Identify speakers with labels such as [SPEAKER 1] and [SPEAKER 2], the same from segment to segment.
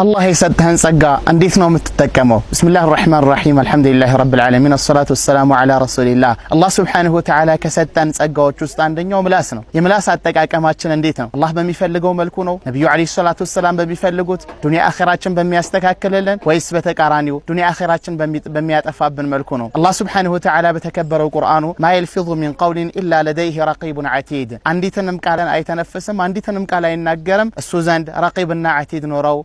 [SPEAKER 1] الله يسدهن ጸጋ እንዴት ነው የምትጠቀመው? ቢስሚላሂር ረህማኒር ረሂም አልሐምዱሊላሂ ረብል ዓለሚን ወሰላቱ ወሰላሙ ዐላ ረሱሊላህ። አላህ ሱብሓነሁ ወተዓላ ከሰጠን ጸጋዎች ውስጥ አንደኛው ምላስ ነው። የምላስ አጠቃቀማችን እንዴት ነው? አላህ በሚፈልገው መልኩ ነው? ነብዩ አለይሂ ሰላቱ ወሰላም በሚፈልጉት ዱንያ አኺራችን በሚያስተካክልልን ወይስ በተቃራኒው ዱንያ አኺራችን በሚያጠፋብን መልኩ ነው? አላህ ሱብሓነሁ ወተዓላ በተከበረው ቁርአኑ ማ የልፊዙ ሚን ቀውሊን ኢላ ለደይሂ ረቂቡን ዐቲድ፣ አንዲትንም ቃልን አይተነፍስም አንዲትንም ቃል አይናገርም እሱ ዘንድ ረቂብና ዐቲድ ኖረው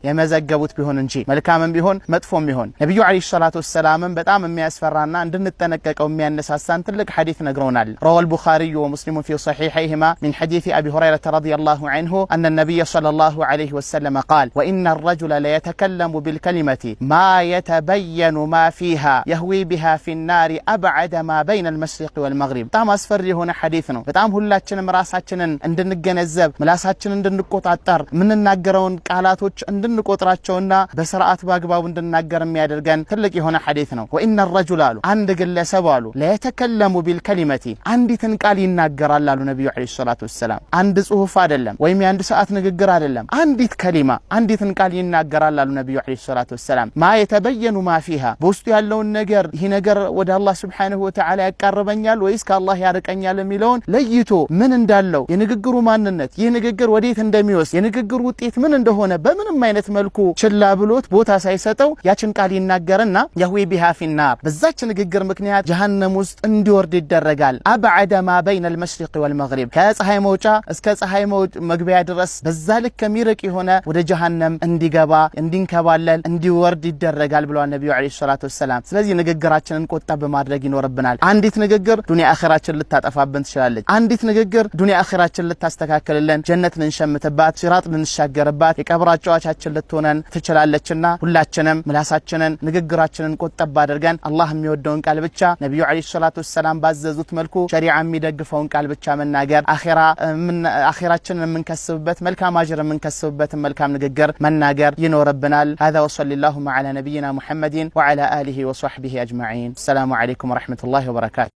[SPEAKER 1] ገቡት ቢሆን እንጂ መልካምም ቢሆን መጥፎም ቢሆን ነብዩ አለይሂ ሰላቱ ወሰላም በጣም የሚያስፈራና እንድንጠነቀቀው የሚያነሳሳን ትልቅ ሐዲስ ነግረውናል። روى البخاري ومسلم في صحيحيهما من حديث أبي هريرة رضي الله عنه أن النبي صلى الله عليه وسلم قال وإن الرجل ليتكلم بالكلمة ما يتبين ما فيها يهوي بها في النار أبعد ما بين المشرق والمغرب። በጣም አስፈሪ የሆነ ሐዲስ ነው። በጣም ሁላችንም ራሳችንን እንድንገነዘብ ምላሳችንን እንድንቆጣጠር ምንናገረውን ቃላቶች እንድንቆጥራ ቸውና በስርዓት ባግባቡ እንድናገር የሚያደርገን ትልቅ የሆነ ሐዲስ ነው። ወኢነ الرجل አሉ አንድ ግለሰብ አሉ ለየተከለሙ ቢልከሊመቲ አንዲትን ቃል ይናገራል አሉ ነብዩ አለይሂ ሰላቱ ወሰላም። አንድ ጽሁፍ አይደለም ወይም የአንድ ሰዓት ንግግር አይደለም፣ አንዲት ከሊማ አንዲትን ቃል ይናገራል አሉ ነብዩ አለይሂ ሰላቱ ወሰላም። ማ የተበየኑ ማ ፊሃ በውስጡ ያለውን ነገር ይሄ ነገር ወደ አላህ Subhanahu Wa Ta'ala ያቀርበኛል ወይስ ከአላህ ያርቀኛል የሚለውን ለይቶ ምን እንዳለው የንግግሩ ማንነት ይህ ንግግር ወዴት እንደሚወስድ የንግግሩ ውጤት ምን እንደሆነ በምንም አይነት መልኩ ችላ ብሎት ቦታ ሳይሰጠው ያችን ቃል ይናገርና يهوي بها في النار በዛች ንግግር ምክንያት ጀሃነም ውስጥ እንዲወርድ ይደረጋል። أبعد ما بين المشرق والمغرب ከፀሐይ መውጫ እስከ ፀሐይ መግቢያ ድረስ በዛ ልክ ከሚርቅ የሆነ ወደ ጀሃነም እንዲገባ እንዲንከባለል እንዲወርድ ይደረጋል ብለዋል ነብዩ አለይሂ ሰላቱ ወሰላም። ስለዚህ ንግግራችንን ቆጣብ በማድረግ ይኖርብናል። አንዲት ንግግር ዱንያ አኺራችን ልታጠፋብን ትችላለች። አንዲት ንግግር ዱንያ አኺራችን ልታስተካክልልን ጀነት ልንሸምትባት ሲራጥ ልንሻገርባት የቀብር አጫዋቻችን ልትሆነን ትችላለችና ሁላችንም ምላሳችንን ንግግራችንን ቆጠብ አድርገን አላህ የሚወደውን ቃል ብቻ ነብዩ አለይሂ ሰላቱ ወሰላም ባዘዙት መልኩ ሸሪዓ የሚደግፈውን ቃል ብቻ መናገር አኺራችንን የምንከስብበት መልካም አጅር የምንከስብበት መልካም ንግግር መናገር ይኖርብናል። هذا وصلى اللهم على نبينا محمد وعلى آله وصحبه أجمعين. السلام عليكم ورحمة الله وبركاته.